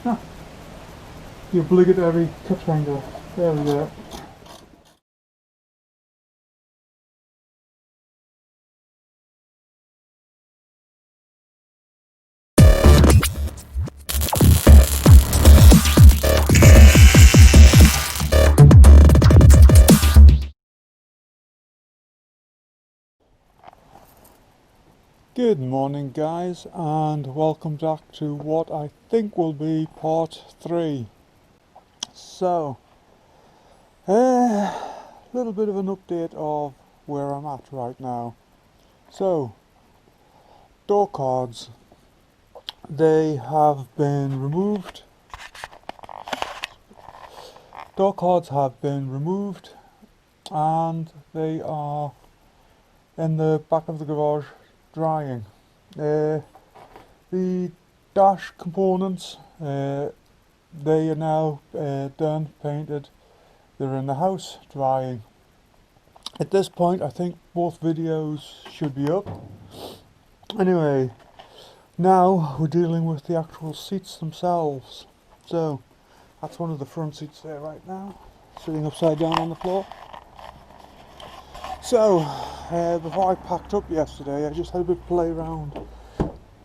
The obligatory tip finger. There we go. Good morning guys, and welcome back to what I think will be part 3. So, a little bit of an update of where I'm at right now. So, door cards, they have been removed. Door cards have been removed and they are in the back of the garage drying. The dash components, they are now done, painted. They're in the house drying. At this point I think both videos should be up. Anyway, now we're dealing with the actual seats themselves. So that's one of the front seats there right now, sitting upside down on the floor. So before I packed up yesterday I just had a bit of play around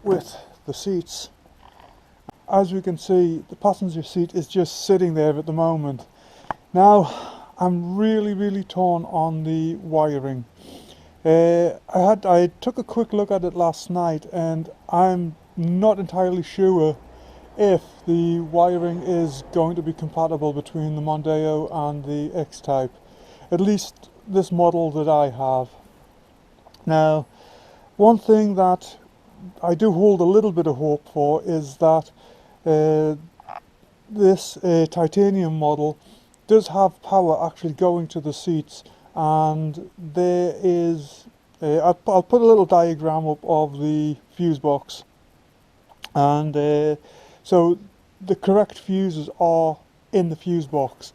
with the seats. As we can see, the passenger seat is just sitting there at the moment. Now I'm really torn on the wiring. I took a quick look at it last night and I'm not entirely sure if the wiring is going to be compatible between the Mondeo and the Xtype. At least this model that I have. Now, one thing that I do hold a little bit of hope for is that this titanium model does have power actually going to the seats, and there is I'll put a little diagram up of the fuse box, and so the correct fuses are in the fuse box.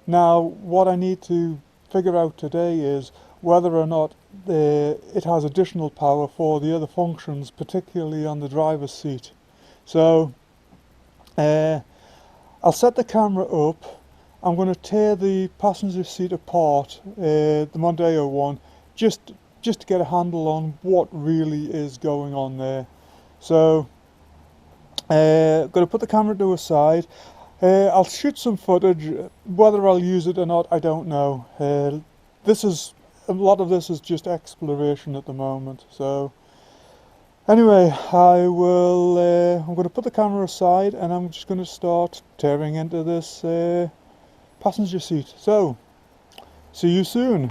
Now what I need to figure out today is whether or not it has additional power for the other functions, particularly on the driver's seat. So I'll set the camera up. I'm going to tear the passenger seat apart, the Mondeo one, just to get a handle on what really is going on there. So going to put the camera to a side. I'll shoot some footage. Whether I'll use it or not, I don't know. A lot of this is just exploration at the moment. So anyway, I'm going to put the camera aside and I'm just going to start tearing into this passenger seat. So, see you soon.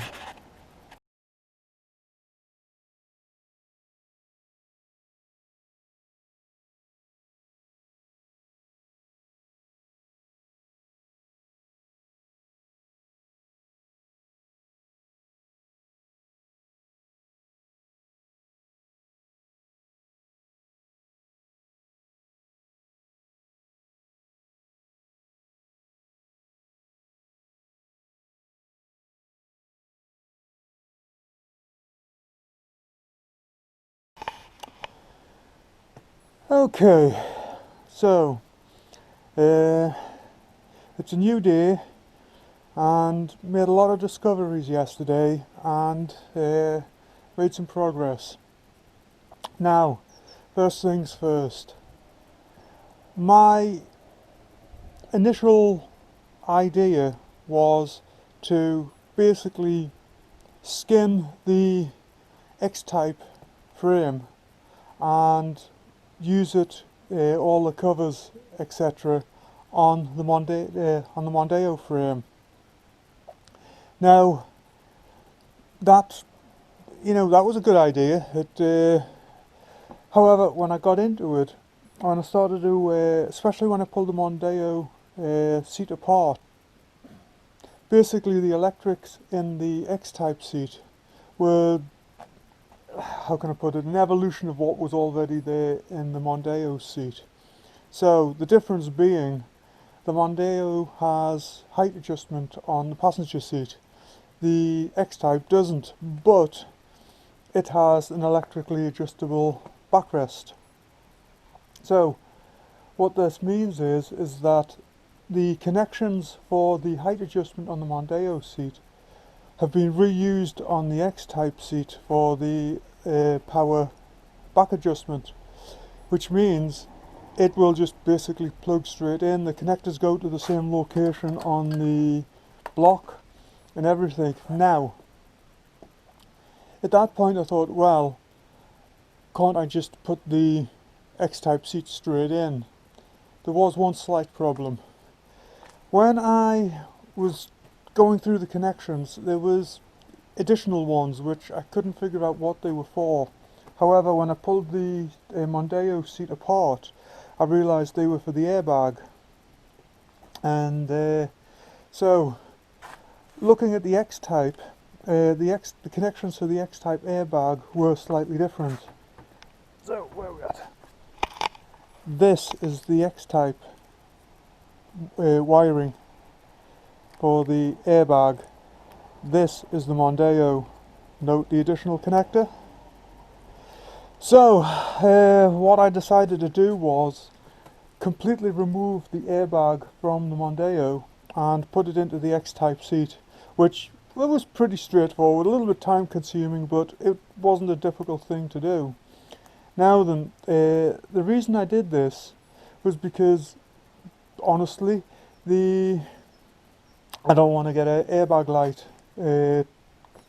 Okay, so it's a new day and made a lot of discoveries yesterday and made some progress. Now, first things first, my initial idea was to basically skin the Xtype frame and use it, all the covers, etc., on the Mondeo frame. Now, that was a good idea. However, when I got into it, when I started to, especially when I pulled the Mondeo seat apart, basically the electrics in the Xtype seat were, how can I put it, an evolution of what was already there in the Mondeo seat. So the difference being, the Mondeo has height adjustment on the passenger seat. The Xtype doesn't, but it has an electrically adjustable backrest. So what this means is that the connections for the height adjustment on the Mondeo seat have been reused on the X-Type seat for the power back adjustment, which means it will just basically plug straight in. The connectors go to the same location on the block and everything. Now, at that point I thought, well, can't I just put the X-Type seat straight in? There was one slight problem. When I was going through the connections, there was additional ones which I couldn't figure out what they were for. However, when I pulled the Mondeo seat apart, I realised they were for the airbag. And so, looking at the X-Type, the connections for the X-Type airbag were slightly different. So, where are we at? This is the X-Type wiring for the airbag. This is the Mondeo. Note the additional connector. So, what I decided to do was completely remove the airbag from the Mondeo and put it into the X-Type seat, which was pretty straightforward, a little bit time consuming, but it wasn't a difficult thing to do. Now then, the reason I did this was because, honestly, I don't want to get an airbag light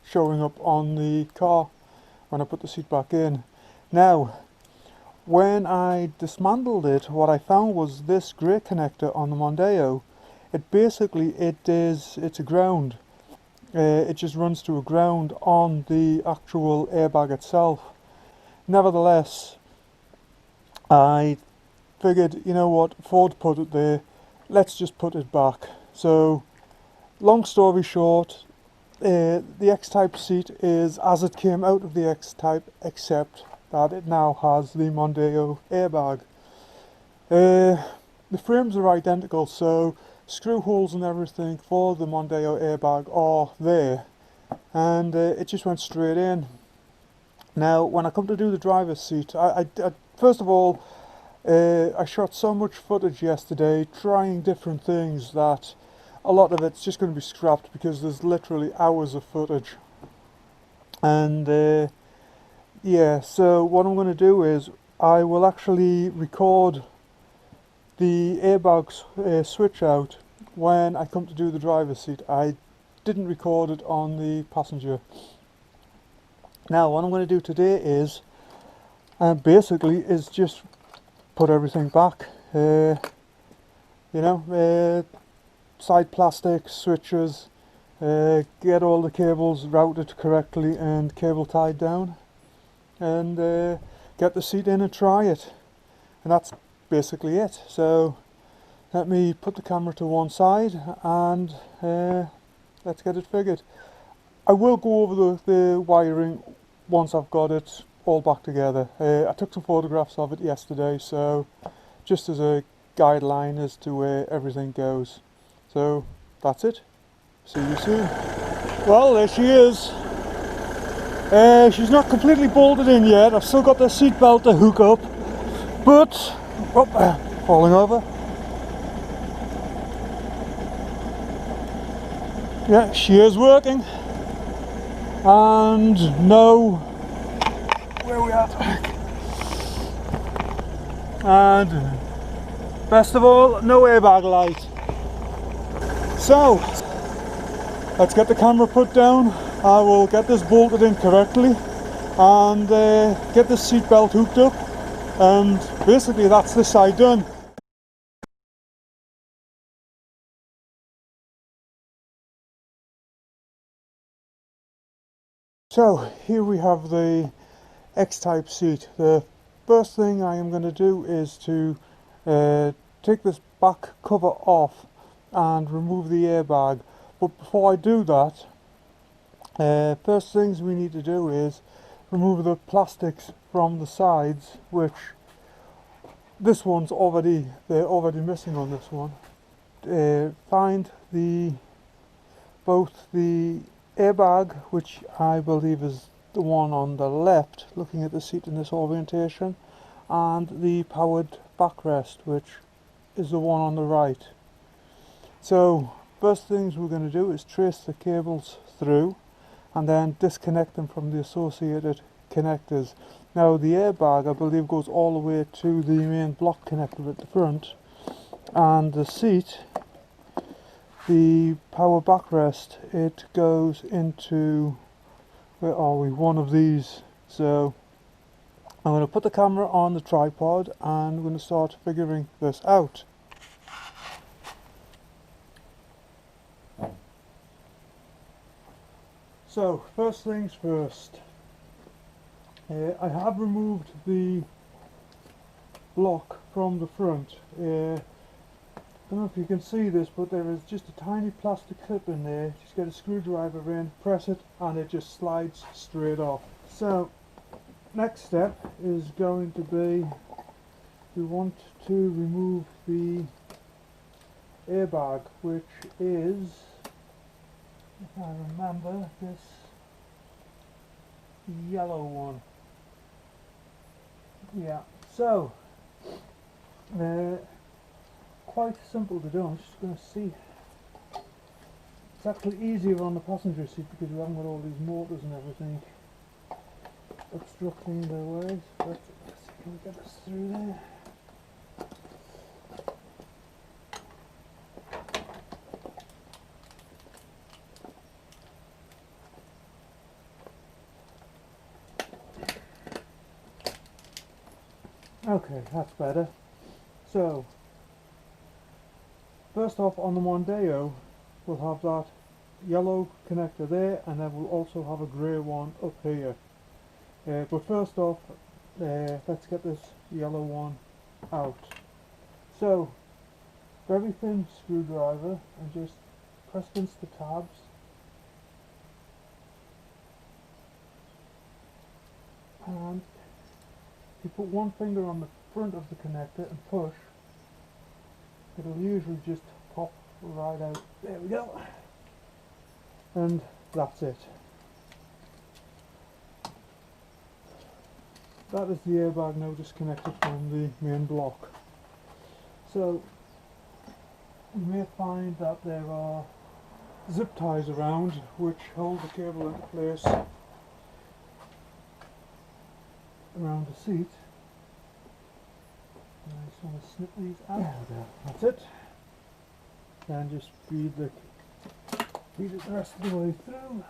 showing up on the car when I put the seat back in. Now, when I dismantled it, what I found was this grey connector on the Mondeo. It's a ground. It just runs to a ground on the actual airbag itself. Nevertheless, I figured, you know what, Ford put it there, let's just put it back. So, long story short, the X-Type seat is as it came out of the X-Type, except that it now has the Mondeo airbag. The frames are identical, so screw holes and everything for the Mondeo airbag are there, and it just went straight in. Now, when I come to do the driver's seat, I first of all, I shot so much footage yesterday trying different things that a lot of it's just going to be scrapped because there's literally hours of footage. And yeah, so what I'm going to do is I will actually record the airbags switch out when I come to do the driver's seat. I didn't record it on the passenger. Now, what I'm going to do today is basically is just put everything back. Side plastic, switches, get all the cables routed correctly and cable tied down, and get the seat in and try it. And that's basically it. So let me put the camera to one side and let's get it figured. I will go over the wiring once I've got it all back together. I took some photographs of it yesterday, so just as a guideline as to where everything goes. So that's it. See you soon. Well, there she is. She's not completely bolted in yet. I've still got the seat belt to hook up, but falling over. Yeah, she is working. And no, where are we at? And best of all, no airbag light. So, let's get the camera put down. I will get this bolted in correctly and get the seat belt hooked up, and basically that's this side done. So here we have the X-Type seat. The first thing I am going to do is to take this back cover off and remove the airbag. But before I do that, first things we need to do is remove the plastics from the sides, which this one's they're already missing on this one. Find both the airbag, which I believe is the one on the left, looking at the seat in this orientation, and the powered backrest, which is the one on the right. So first things we're going to do is trace the cables through and then disconnect them from the associated connectors. Now the airbag, I believe, goes all the way to the main block connector at the front, and the seat, the power backrest, it goes into, where are we, one of these. So I'm going to put the camera on the tripod and I'm going to start figuring this out. So first things first, I have removed the block from the front. I don't know if you can see this, but there is just a tiny plastic clip in there. Just get a screwdriver in, press it, and it just slides straight off. So next step is going to be, we want to remove the airbag, which is, if I remember, this yellow one. Yeah, so quite simple to do. I'm just going to see. It's actually easier on the passenger seat because we haven't got all these motors and everything obstructing their ways. But let's see, can we get this through there? Okay, that's better. So first off, on the Mondeo we'll have that yellow connector there, and then we'll also have a grey one up here. But first off, let's get this yellow one out. So very thin screwdriver and just press against the tabs. And you put one finger on the front of the connector and push, it'll usually just pop right out. There we go. And that's it. That is the airbag now disconnected from the main block. So you may find that there are zip ties around which hold the cable into place around the seat. And I just want to snip these out. That's it. Then just feed it the rest of the way through.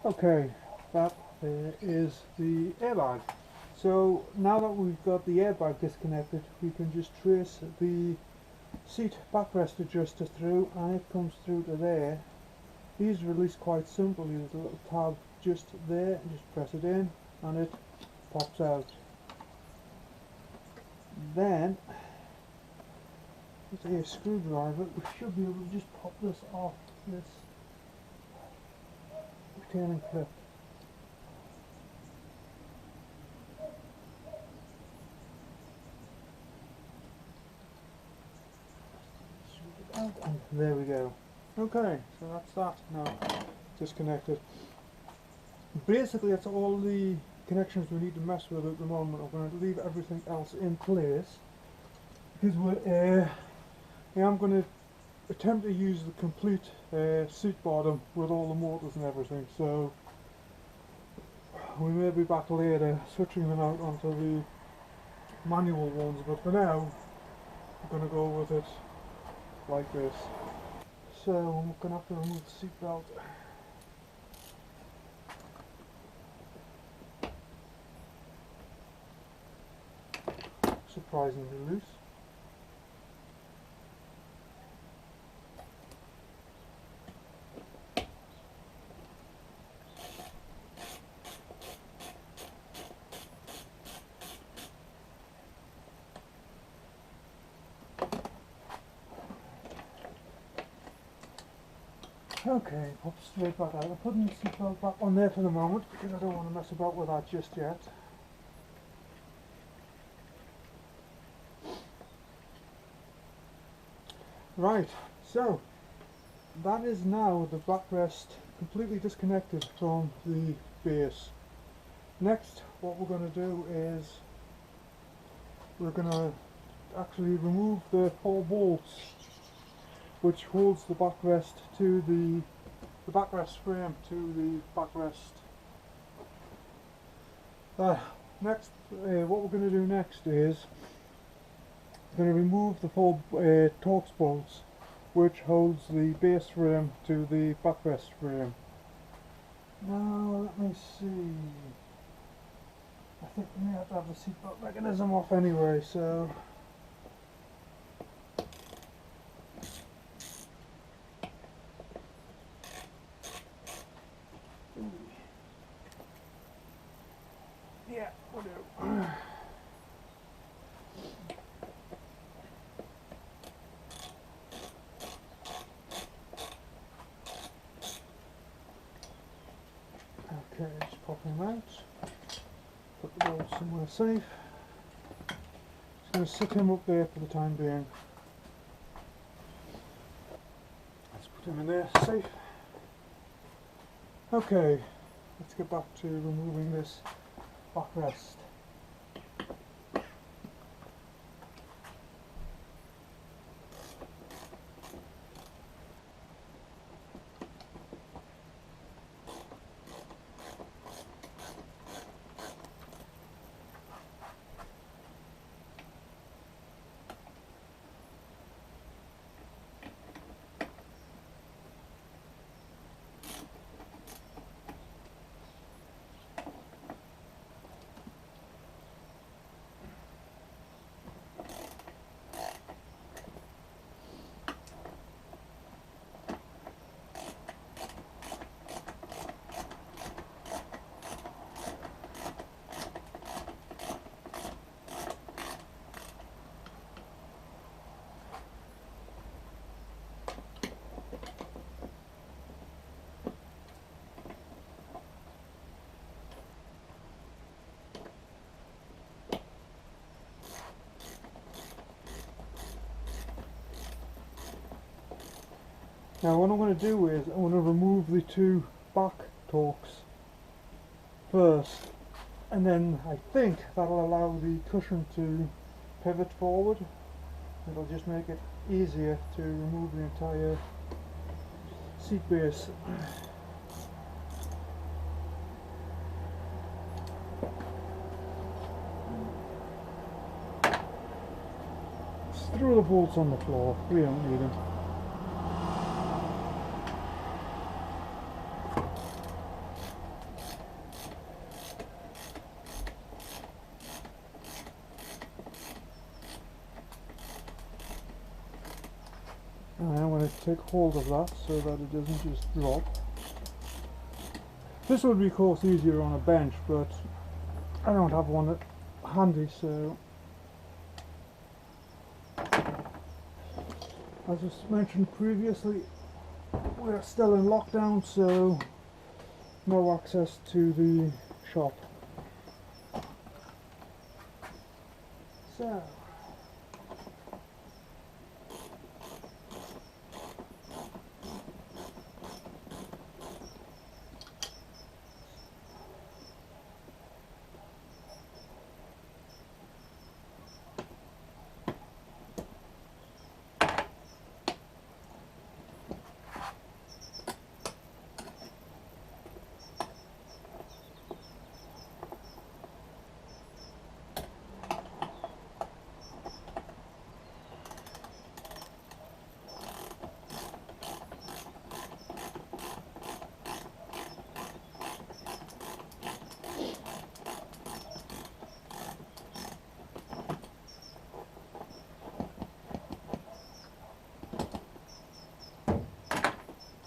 Okay, that is the airbag. So now that we've got the airbag disconnected, we can just trace the seat backrest adjuster through, and it comes through to there. These release quite simply. There's a little tab just there, and just press it in and it pops out. Then with a screwdriver we should be able to just pop this off this retaining clip. And there we go. Okay, so that's that now disconnected. Basically that's all the connections we need to mess with at the moment. I'm going to leave everything else in place because I'm going to attempt to use the complete seat bottom with all the motors and everything, so we may be back later switching them out onto the manual ones, but for now I'm going to go with it like this. So I'm going to have to remove the seat belt. Surprisingly loose. Okay, pop straight back out. I'm putting the seatbelt back on there for the moment because I don't want to mess about with that just yet. Right, so that is now the backrest completely disconnected from the base. Next, what we're going to do is we're going to actually remove the 4 bolts which holds the backrest to the backrest frame to the backrest. Next, what we're going to do next is we're going to remove the 4 Torx bolts which holds the base frame to the backrest frame. Now let me see. I think we may have to have the seatbelt mechanism off anyway, so yeah, we'll do. Okay, just pop him out. Put the ball somewhere safe. Just going to sit him up there for the time being. Let's put him in there safe. Okay, let's get back to removing this backrest. Now what I'm going to do is I'm going to remove the 2 back Torx first, and then I think that'll allow the cushion to pivot forward. It'll just make it easier to remove the entire seat base. Just throw the bolts on the floor, we don't need them. And I'm going to take hold of that so that it doesn't just drop. This would be of course easier on a bench, but I don't have one handy, so as I mentioned previously, we're still in lockdown, so no access to the shop. So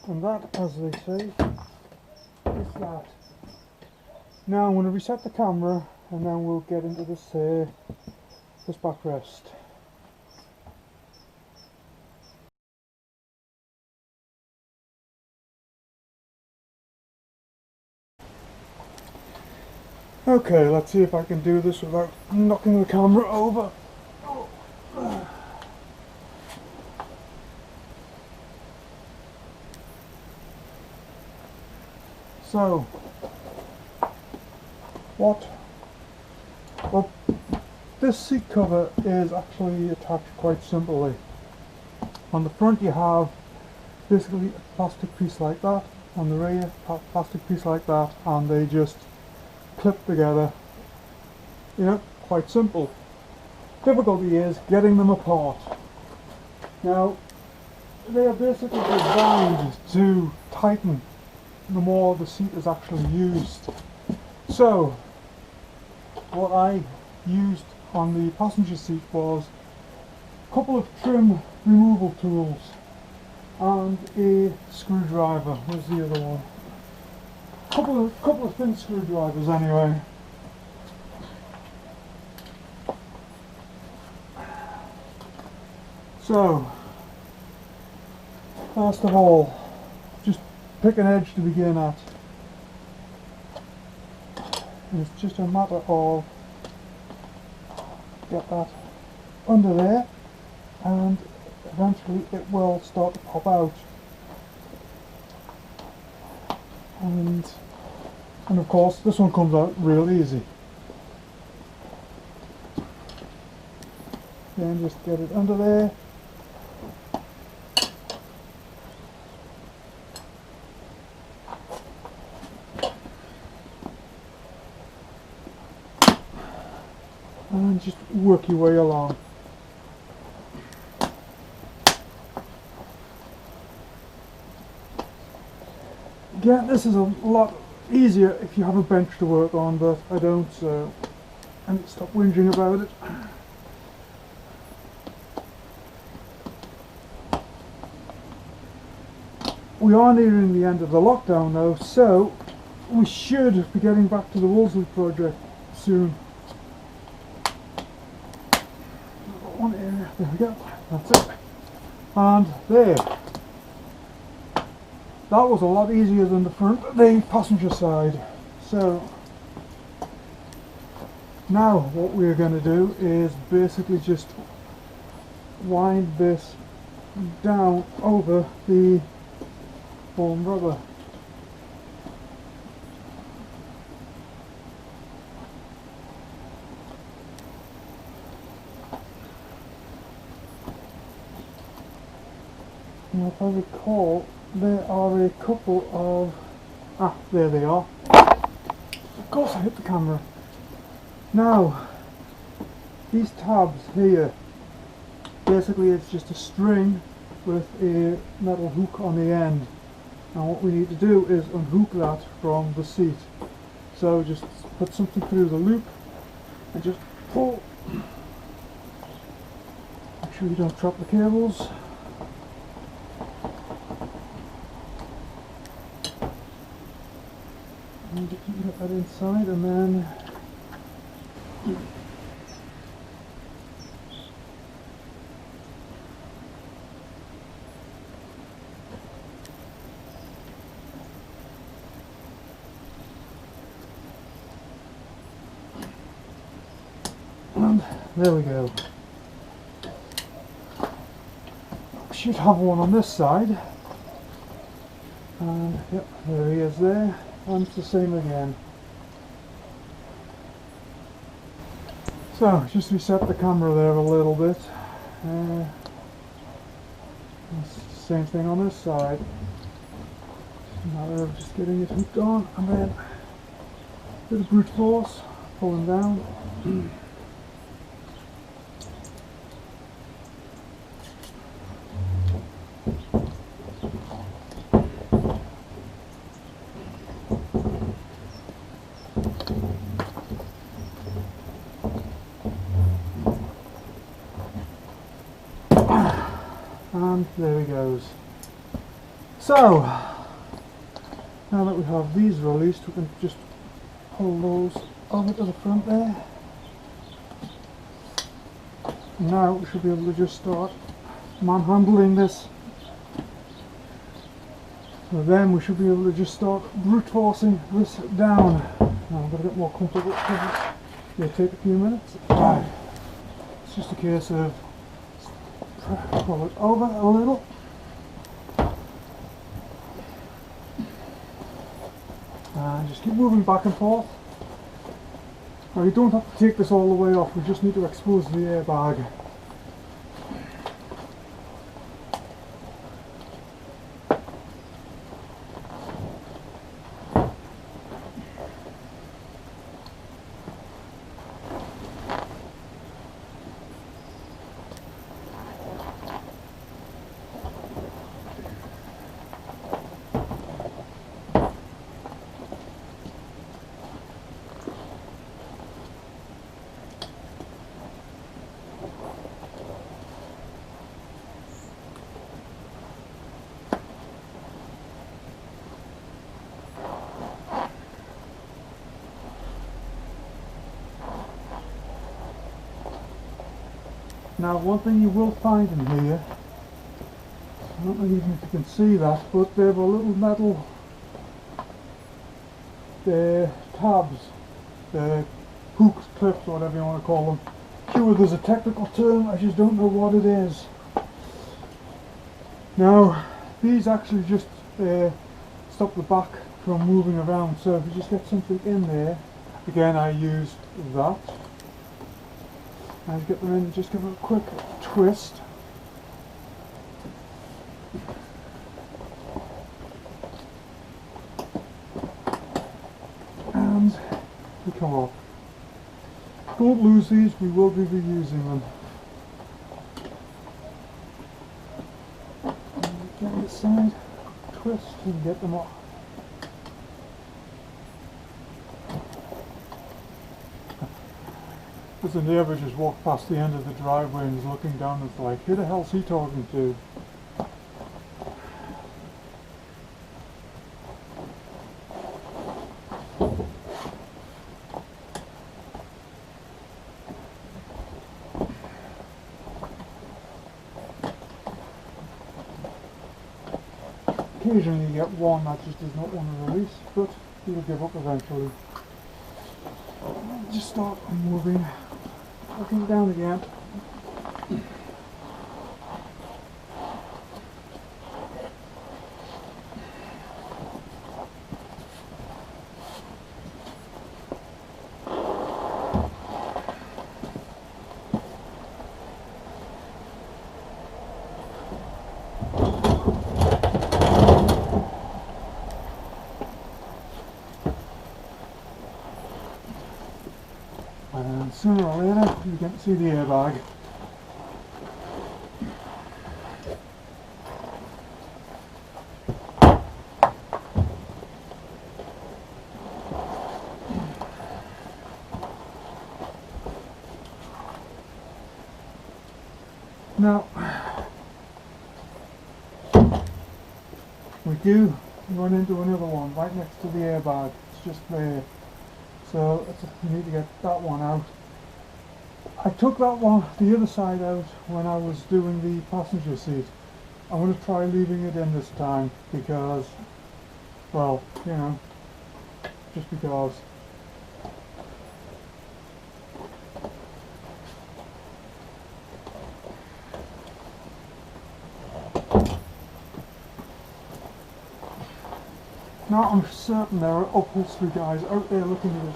and that, as they say, is that. Now I'm going to reset the camera and then we'll get into this backrest. Okay, let's see if I can do this without knocking the camera over. So, well, this seat cover is actually attached quite simply. On the front you have basically a plastic piece like that, on the rear a plastic piece like that, and they just clip together. You know, quite simple. Difficulty is getting them apart. Now, they are basically designed to tighten the more the seat is actually used. So, what I used on the passenger seat was a couple of trim removal tools and a screwdriver. Where's the other one? Couple of thin screwdrivers anyway. So, first of all, just pick an edge to begin at. And it's just a matter of get that under there, and eventually it will start to pop out. And of course this one comes out real easy. Then just get it under there. And just work your way along. Again, this is a lot easier if you have a bench to work on, but I don't, so I need to stop whinging about it. We are nearing the end of the lockdown though, so we should be getting back to the Wolseley project soon. One area, there we go, that's it. And there. That was a lot easier than the passenger side. So now what we're going to do is basically just wind this down over the foam rubber. Now if I recall, there are a couple of... there they are. Of course I hit the camera. Now, these tabs here, basically it's just a string with a metal hook on the end. And what we need to do is unhook that from the seat. So just put something through the loop and just pull. Make sure you don't drop the cables. And you can get that inside, and then and there we go. We should have one on this side, and yep, there he is there. And it's the same again. So, just reset the camera there a little bit. Same thing on this side. Just a matter of just getting it hooked on, and then a bit of brute force, pulling down. And there he goes. So, now that we have these released, we can just pull those over to the front there. Now we should be able to just start manhandling this. So then we should be able to just start brute forcing this down. Now I'm going to get more comfortable because it'll take a few minutes. It's just a case of pull it over a little. just keep moving back and forth. Now you don't have to take this all the way off, we just need to expose the airbag. Now one thing you will find in here, I don't know even if you can see that, but there were little metal tabs, hooks, clips, or whatever you want to call them. Sure, there's a technical term, I just don't know what it is. Now these actually just stop the back from moving around, so if you just get something in there, again I used that. And get them in, just give it a quick twist. And they come off. Don't lose these, we will be reusing them. And get this side, twist and get them off. There's a neighbour just walked past the end of the driveway and is looking down and it's like, who the hell's he talking to? Occasionally you get one that just does not want to release, but he'll give up eventually. Just start moving. Looking down again. And sooner or later you get to see the airbag. Now we do run into another one right next to the airbag. It's just there. So you need to get that one out. I took that one, the other side out, when I was doing the passenger seat. I'm going to try leaving it in this time because, well, you know, just because. Now I'm certain there are upholstery guys out there looking at this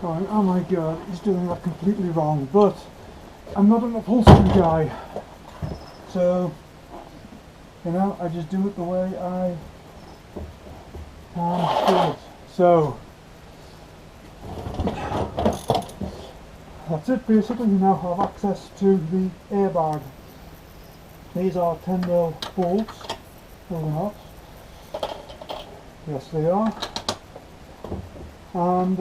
going, oh my god, he's doing that completely wrong, but I'm not an upholstery guy, so, you know, I just do it the way I do it. So, that's it basically. You now have access to the airbag. These are 10mm bolts, or not. Yes, they are. And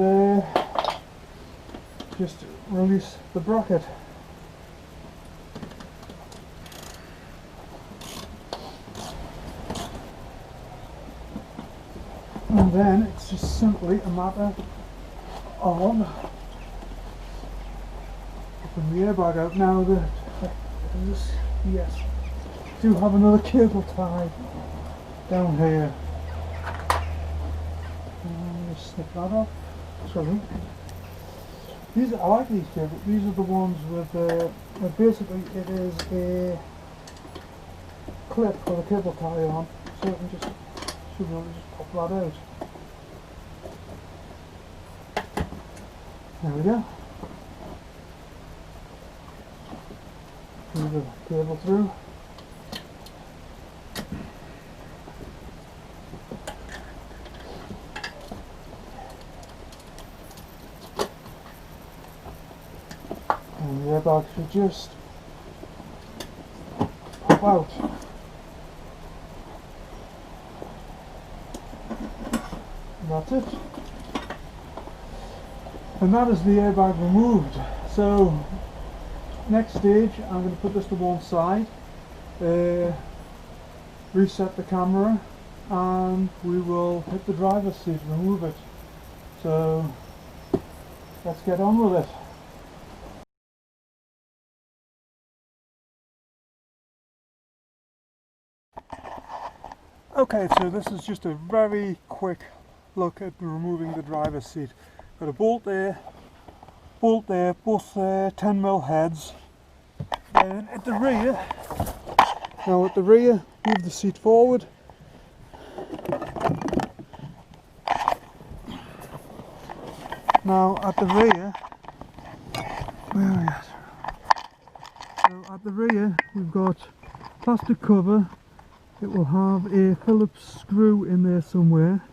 just release the bracket. And then it's just simply a matter of open the airbag out. Now yes, do have another cable tie down here. Snip that off. Sorry. These I like these cables. These are the ones with basically it is a clip with a cable tie on, so you can just should be able to just pop that out. There we go. Move the cable through. And the airbag should just pop out. And that's it. And that is the airbag removed. So next stage, I'm going to put this to one side, reset the camera, and we will hit the driver's seat, remove it. So let's get on with it. Okay, so this is just a very quick look at removing the driver's seat. Got a bolt there, both 10mm heads. And at the rear, move the seat forward. Now at the rear, where are we at? So at the rear we've got plastic cover. It will have a Phillips screw in there somewhere,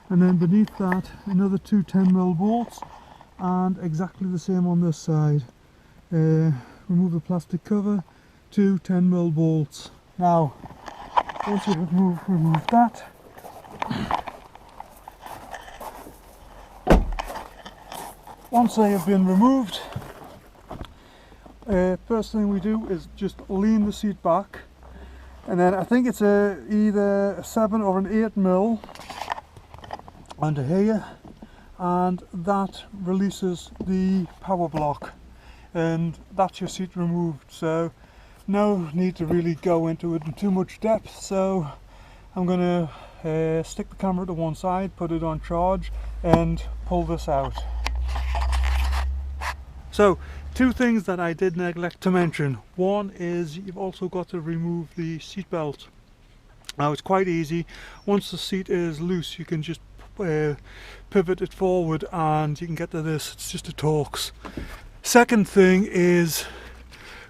and then beneath that another two 10mm bolts, and exactly the same on this side. Remove the plastic cover, two 10mm bolts. Now once you remove that, once they have been removed, first thing we do is just lean the seat back, and then I think it's either a 7 or an 8mm under here, and that releases the power block, and that's your seat removed. So no need to really go into it in too much depth, so I'm going to stick the camera to one side, put it on charge, and pull this out. So two things that I did neglect to mention. One is you've also got to remove the seat belt. Now it's quite easy. Once the seat is loose, you can just pivot it forward and you can get to this. It's just a Torx. Second thing is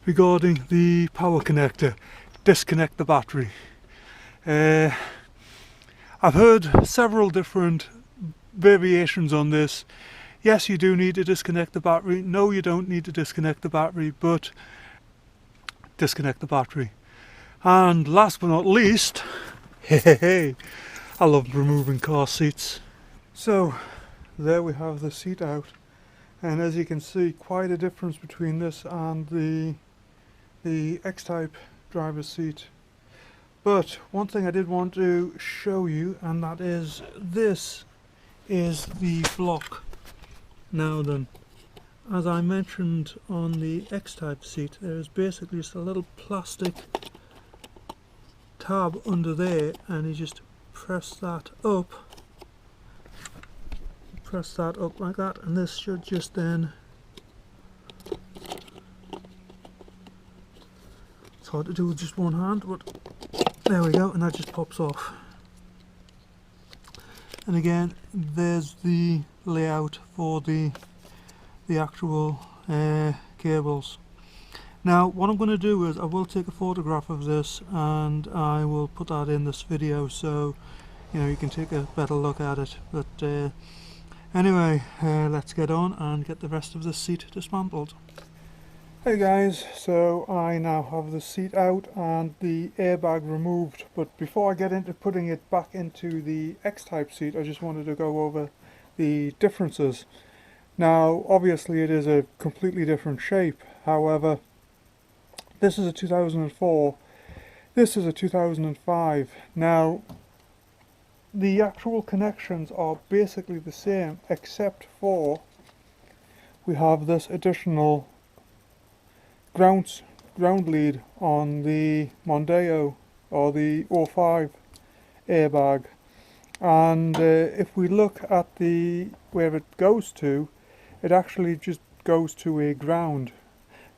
regarding the power connector. Disconnect the battery. I've heard several different variations on this. Yes, you do need to disconnect the battery. No, you don't need to disconnect the battery, but disconnect the battery. And last but not least, I love removing car seats. So there we have the seat out, and as you can see, quite a difference between this and the Xtype driver's seat. But one thing I did want to show you, and that is this is the block. Now then, as I mentioned on the Xtype seat, there is basically just a little plastic tab under there, and you just press that up like that, and this should just then, it's hard to do with just one hand, but there we go, and that just pops off. And again, there's the layout for the actual cables. Now what I'm going to do is I will take a photograph of this and I will put that in this video, so you can take a better look at it. But anyway, let's get on and get the rest of the seat dismantled. Hey guys, so I now have the seat out and the airbag removed, but before I get into putting it back into the Xtype seat, I just wanted to go over the differences. Now obviously it is a completely different shape, however this is a 2004, this is a 2005. Now the actual connections are basically the same, except for we have this additional ground lead on the Mondeo, or the 05 airbag, and if we look at where it goes to, it actually just goes to a ground.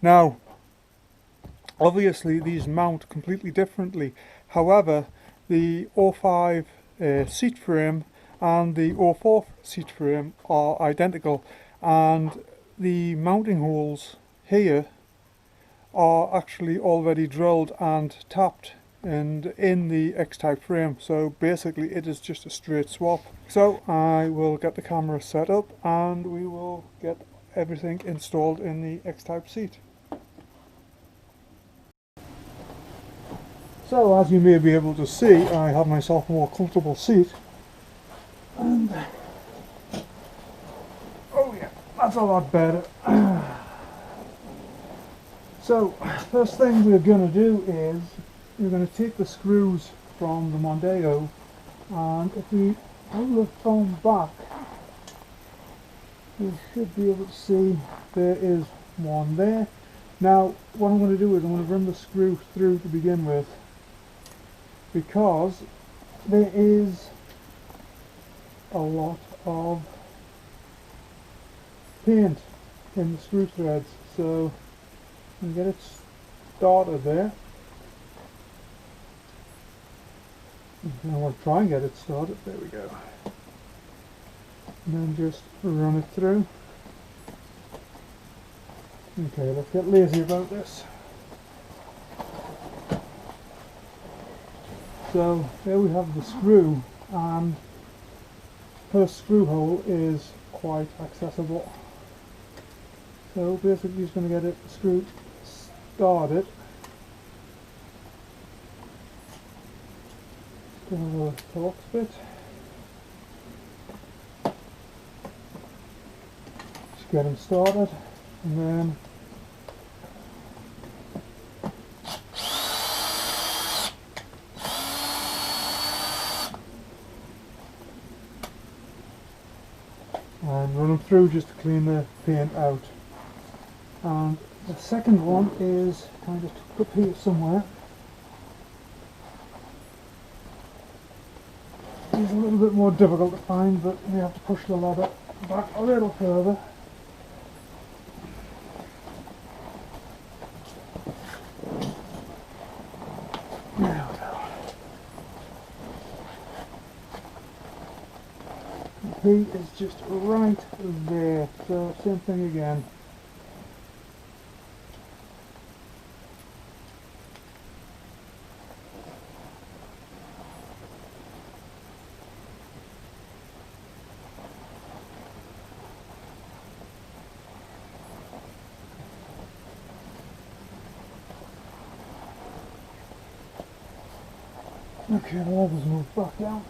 Now obviously these mount completely differently, however the 05 seat frame and the 04 seat frame are identical, and the mounting holes here are actually already drilled and tapped and in the X-Type frame, so basically it is just a straight swap. So I will get the camera set up and we will get everything installed in the X-Type seat. So as you may be able to see, I have myself a more comfortable seat, and oh yeah, that's a lot better. So first thing we're going to do is we're going to take the screws from the Mondeo, and if we hold the phone back you should be able to see there is one there. Now what I'm going to do is I'm going to run the screw through to begin with, because there is a lot of paint in the screw threads, so and get it started there. I want to try and get it started. There we go. And then just run it through. Okay, let's get lazy about this. So there we have the screw, and her screw hole is quite accessible. So basically just going to get it screwed started. Going to the Torx bit. Just get them started, and then run them through just to clean the paint out. And the second one is kind of tucked up here somewhere. It's a little bit more difficult to find, but we have to push the ladder back a little further. There we go. The P is just right there, so same thing again. Okay, the lever's moved back down.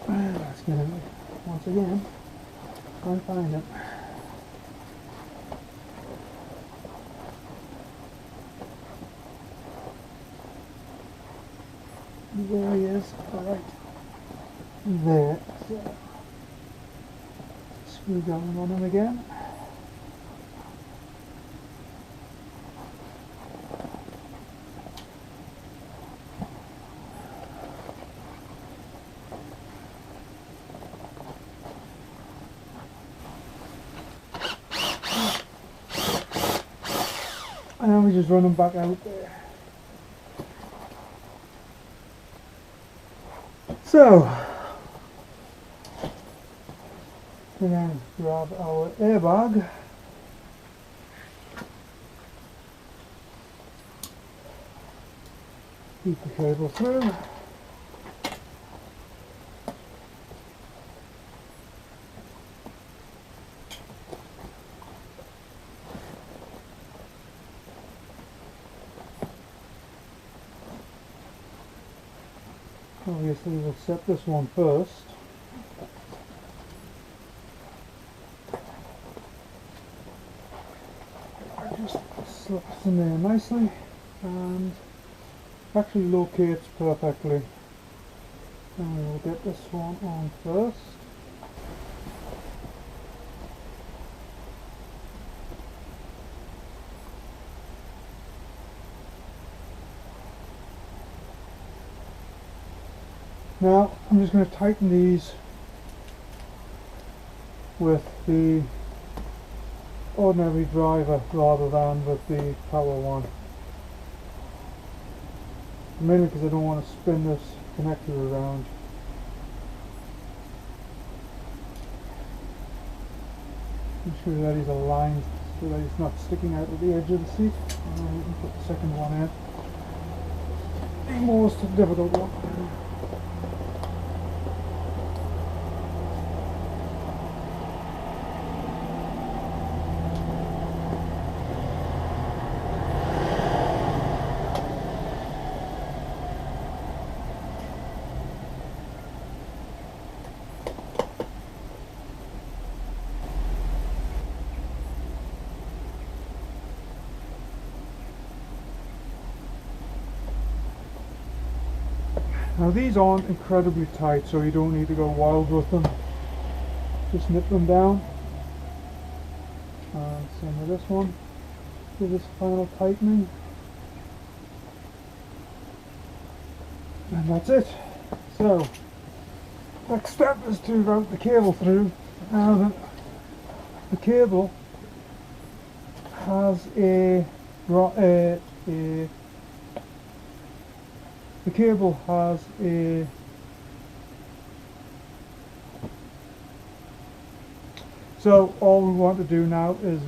Let's get it once again. Try and find it. There he is, right there. So, screw going on him again. And we just run them back out there. So, we're going to grab our airbag. Keep the cable through. Obviously we'll set this one first. Just slips in there nicely and actually locates perfectly. And we'll get this one on first. Now I'm just going to tighten these with the ordinary driver rather than with the power one. mainly because I don't want to spin this connector around. Make sure that he's aligned so that he's not sticking out at the edge of the seat. And then we can put the second one in. The most difficult one. Now these aren't incredibly tight, so you don't need to go wild with them. Just nip them down. And same with this one. Do this final tightening. And that's it. So, next step is to route the cable through. Now the cable has the cable has a so all we want to do now is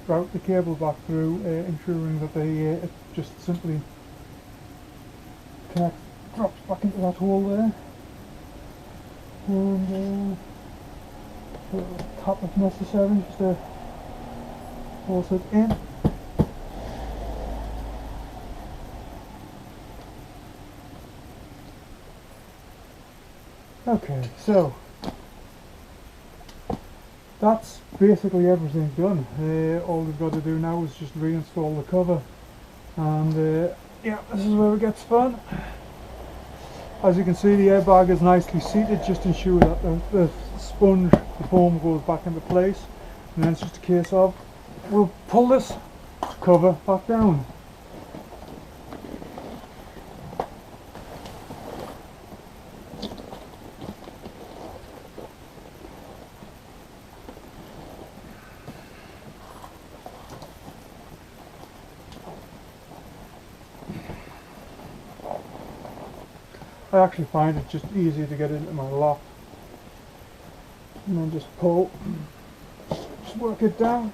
route the cable back through, ensuring that it just simply drops back into that hole there, and a little tap if necessary just to force it in. Okay, so that's basically everything done. All we've got to do now is just reinstall the cover, and yeah, this is where it gets fun. As you can see, the airbag is nicely seated, just to ensure that the sponge, the foam, goes back into place, and then it's just a case of we'll pull this cover back down. I actually find it just easier to get into my lock, and then just pull, just work it down.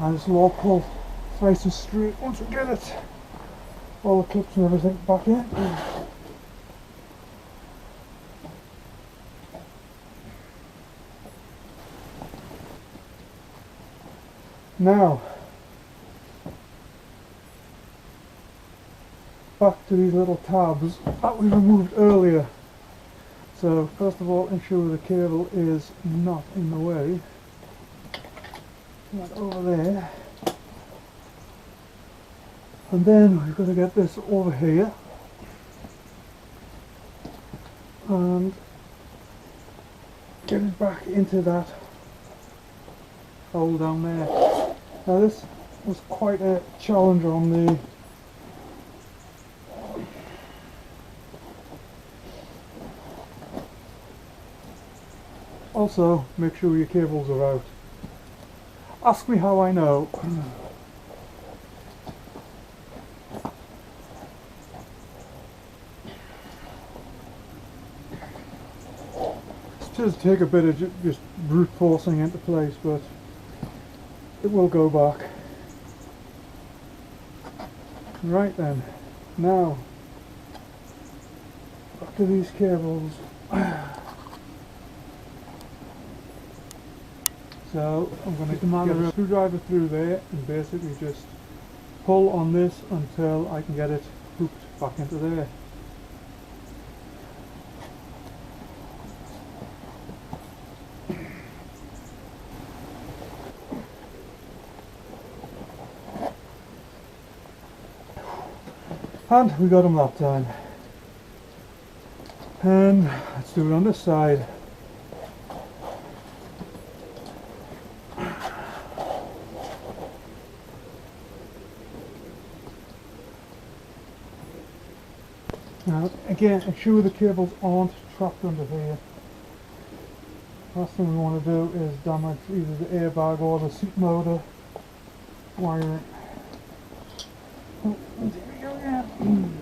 And this will all pull nice and straight once we get it, all the clips and everything back in. Now, back to these little tabs that we removed earlier. So first of all, ensure the cable is not in the way. That over there, and then we've got to get this over here and get it back into that hole down there. Now this was quite a challenge on the also make sure your cables are out. Ask me how I know. It does take a bit of just brute forcing into place, but it will go back. Right then, now back to these cables. So I'm going to get a screwdriver through there and basically just pull on this until I can get it hooked back into there. And we got them that time. And let's do it on this side. Now again, ensure the cables aren't trapped under here. Last thing we want to do is damage either the airbag or the seat motor wiring. Oh, and here we go again.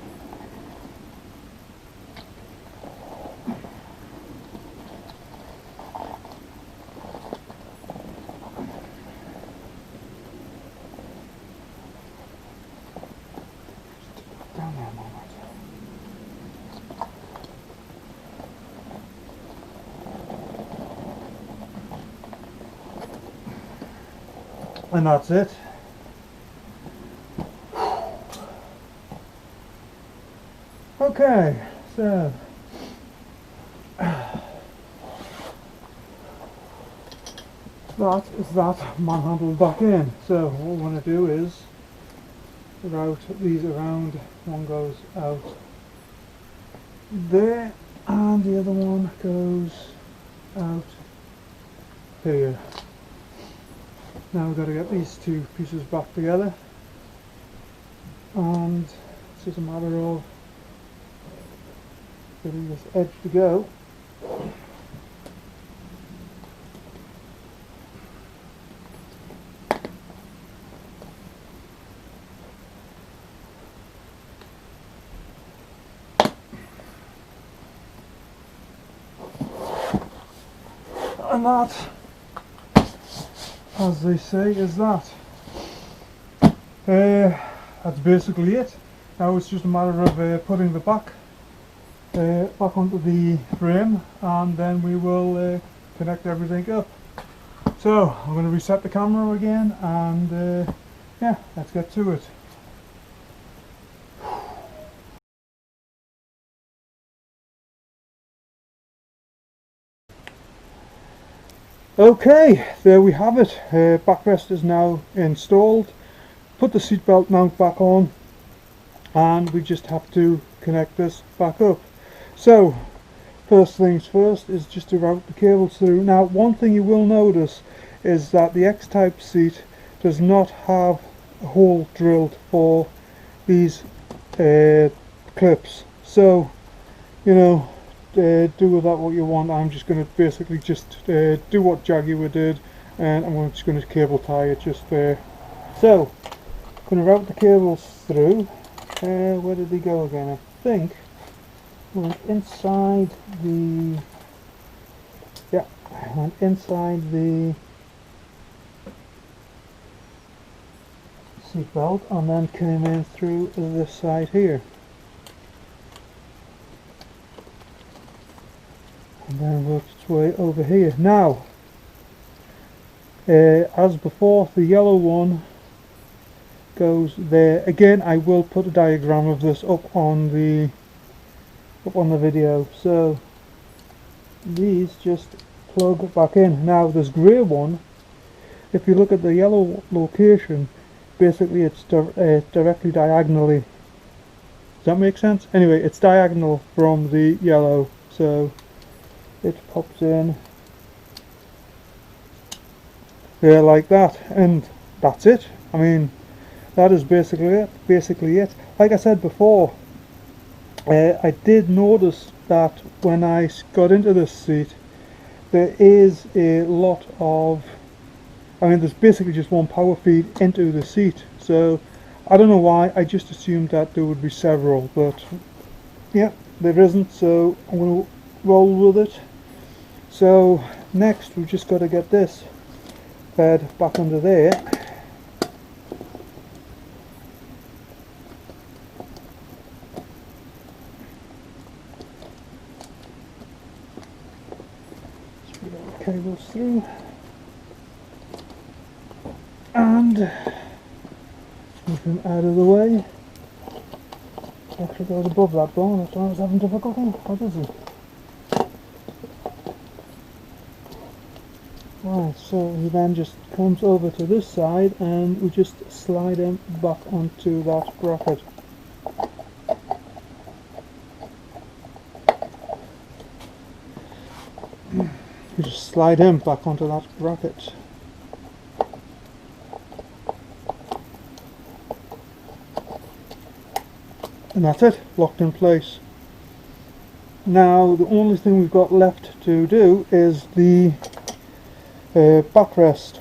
Down there a moment. And that's it. Okay, so that is that manhandled back in. So what we're going to do is route these around. One goes out there and the other one goes out here. Now we've got to get these two pieces back together, and it's just a matter of getting this edge to go. And that, as they say, is that. That's basically it. Now it's just a matter of putting the back onto the frame, and then we will connect everything up. So I'm going to reset the camera again, and yeah, let's get to it. Okay, there we have it. Backrest is now installed. Put the seatbelt mount back on, and we just have to connect this back up. So first things first is just to route the cables through. Now one thing you will notice is that the X-Type seat does not have a hole drilled for these clips. So, you know, do with that what you want. I'm just going to basically just do what Jaguar did, and I'm just going to cable tie it just there. So I'm going to route the cables through. Where did they go again? I think went inside the, yeah, I went inside the seat belt and then came in through this side here. And then worked its way over here. Now, as before, the yellow one goes there. Again, I will put a diagram of this up on the video. So these just plug back in. Now this grey one, if you look at the yellow location, basically it's directly diagonally. Does that make sense? Anyway, it's diagonal from the yellow, so it pops in there like that, and that's it. I mean, that is basically it. Like I said before, I did notice that when I got into this seat, there is a lot of I mean, there's basically just one power feed into the seat, so I don't know why, I just assumed that there would be several, but yeah, there isn't, so I'm going to roll with it. So next we've just got to get this bed back under there. Just put all the cables through. And move him out of the way. Actually goes above that bar, that's why I was having difficulty. What is he? Right, so he then just comes over to this side and we just slide him back onto that bracket. We just slide him back onto that bracket. And that's it, locked in place. Now the only thing we've got left to do is the backrest.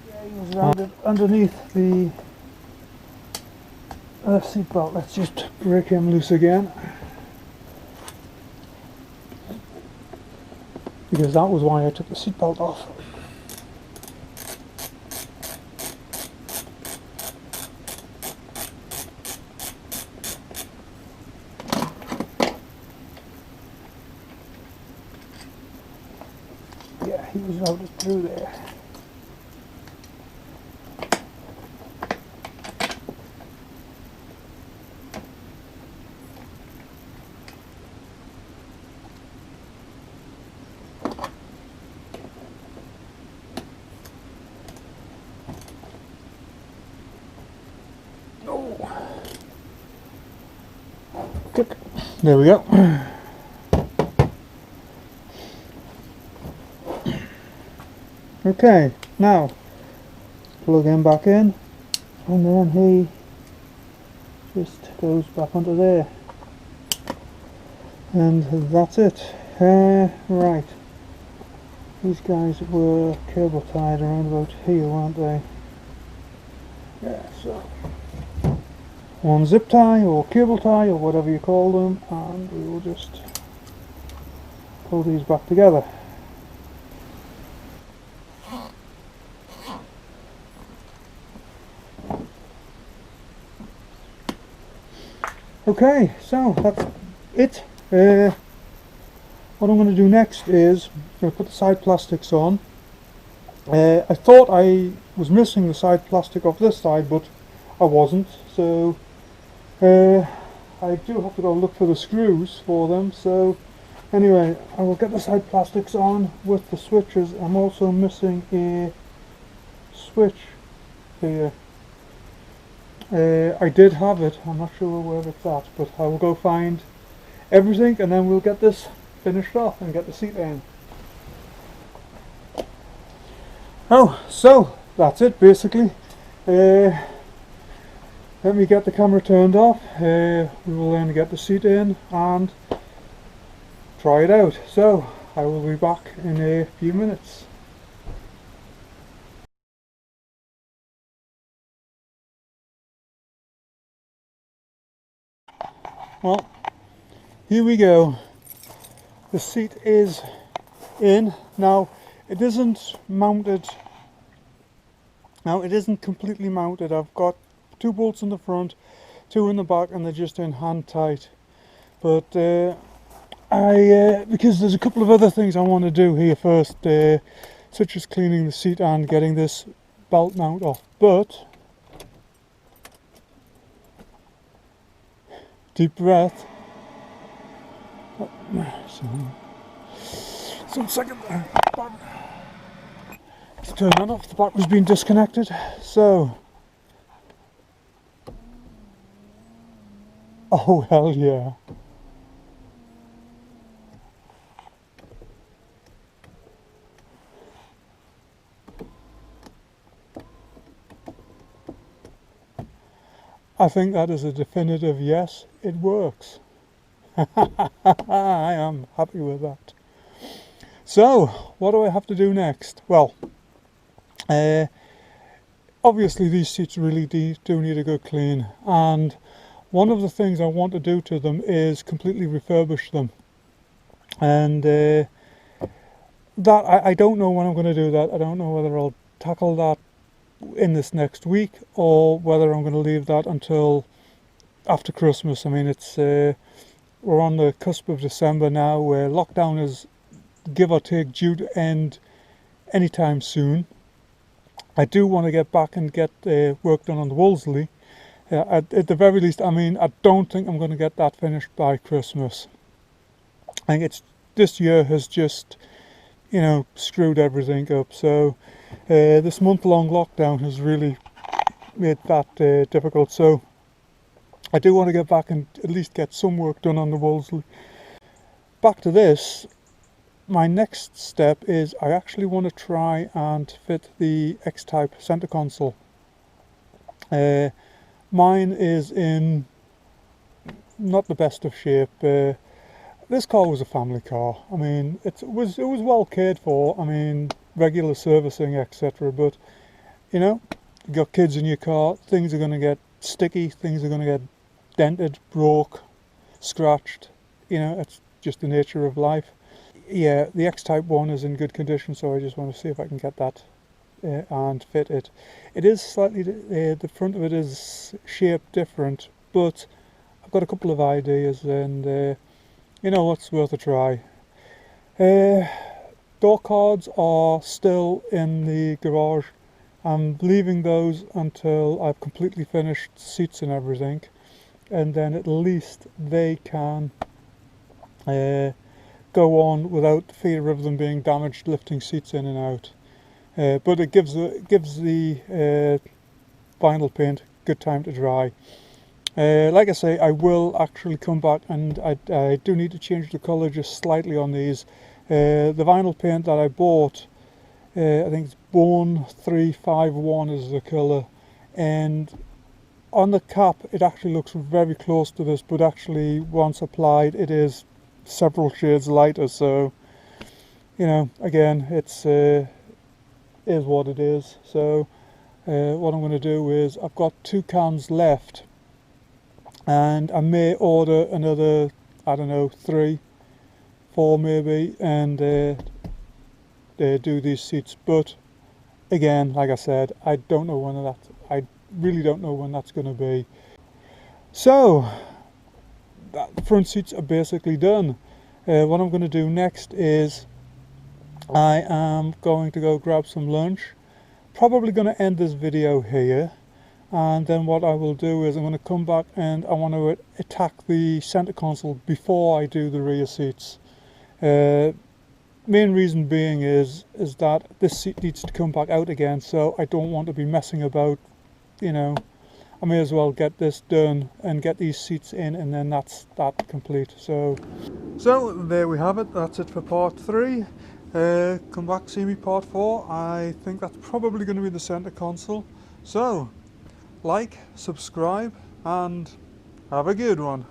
Yeah, he was rounded underneath the seat belt. Let's just break him loose again, because that was why I took the seat belt off. Yeah, he was routed through there. Click. There we go. Okay, now plug him back in, and then he just goes back onto there, and that's it. Right, these guys were cable tied around about here, weren't they? Yeah, so one zip tie or cable tie or whatever you call them, and we will just pull these back together. Okay, so that's it. What I'm going to do next is I'm going to put the side plastics on. I thought I was missing the side plastic off this side, but I wasn't, so I do have to go look for the screws for them. So anyway, I will get the side plastics on with the switches. I'm also missing a switch here. I did have it, I'm not sure where it's at, but I will go find everything and then we'll get this finished off and get the seat in. Oh, so that's it basically. Let me get the camera turned off. We will then get the seat in and try it out. So I will be back in a few minutes. Well, here we go. The seat is in. Now it isn't mounted. Now it isn't completely mounted. I've got 2 bolts in the front, 2 in the back, and they're just in hand tight. But because there's a couple of other things I want to do here first, such as cleaning the seat and getting this belt mount off. But deep breath. Some second there. Let's turn that off. The battery's been disconnected. So, oh hell yeah. I think that is a definitive yes, it works. I am happy with that. So, what do I have to do next? Well, Uh, Obviously these seats really do need a good clean, and one of the things I want to do to them is completely refurbish them, and that I don't know when I'm going to do that. I don't know whether I'll tackle that in this next week or whether I'm going to leave that until after Christmas. I mean, it's we're on the cusp of December now, where lockdown is give or take due to end anytime soon. I do want to get back and get work done on the Wolseley. At the very least, I mean, I don't think I'm going to get that finished by Christmas. I think this year has just, screwed everything up. So this month-long lockdown has really made that difficult. So I do want to get back and at least get some work done on the Wolseley. Back to this. My next step is I actually want to try and fit the Xtype center console. Mine is in not the best of shape. This car was a family car. I mean, it was well cared for. I mean, regular servicing, etc. But you got kids in your car. Things are going to get sticky. Things are going to get dented, broke, scratched. It's just the nature of life. Yeah, the Xtype one is in good condition, so I just want to see if I can get that and fit it. It is slightly, the front of it is shaped different, but I've got a couple of ideas, and what's worth a try. Door cards are still in the garage. I'm leaving those until I've completely finished seats and everything, and then at least they can go on without the fear of them being damaged lifting seats in and out. But it gives the vinyl paint good time to dry. Like I say, I will actually come back, and I do need to change the colour just slightly on these. The vinyl paint that I bought, I think it's Bone 351 is the colour, and on the cap it actually looks very close to this, but actually once applied it is several shades lighter. So again, it's is what it is. So what I'm going to do is, I've got 2 cans left, and I may order another, I don't know, 3, 4 maybe, and do these seats. But again, like I said, I really don't know when that's going to be. So the front seats are basically done. What I'm going to do next is I am going to go grab some lunch. Probably going to end this video here, and then what I will do is I'm going to come back and I want to attack the center console before I do the rear seats. Main reason being is that this seat needs to come back out again, so I don't want to be messing about. I may as well get this done and get these seats in, and then that's that complete. So there we have it. That's it for part 3. Come back, see me part 4. I think that's probably going to be the center console. So like, subscribe, and have a good one.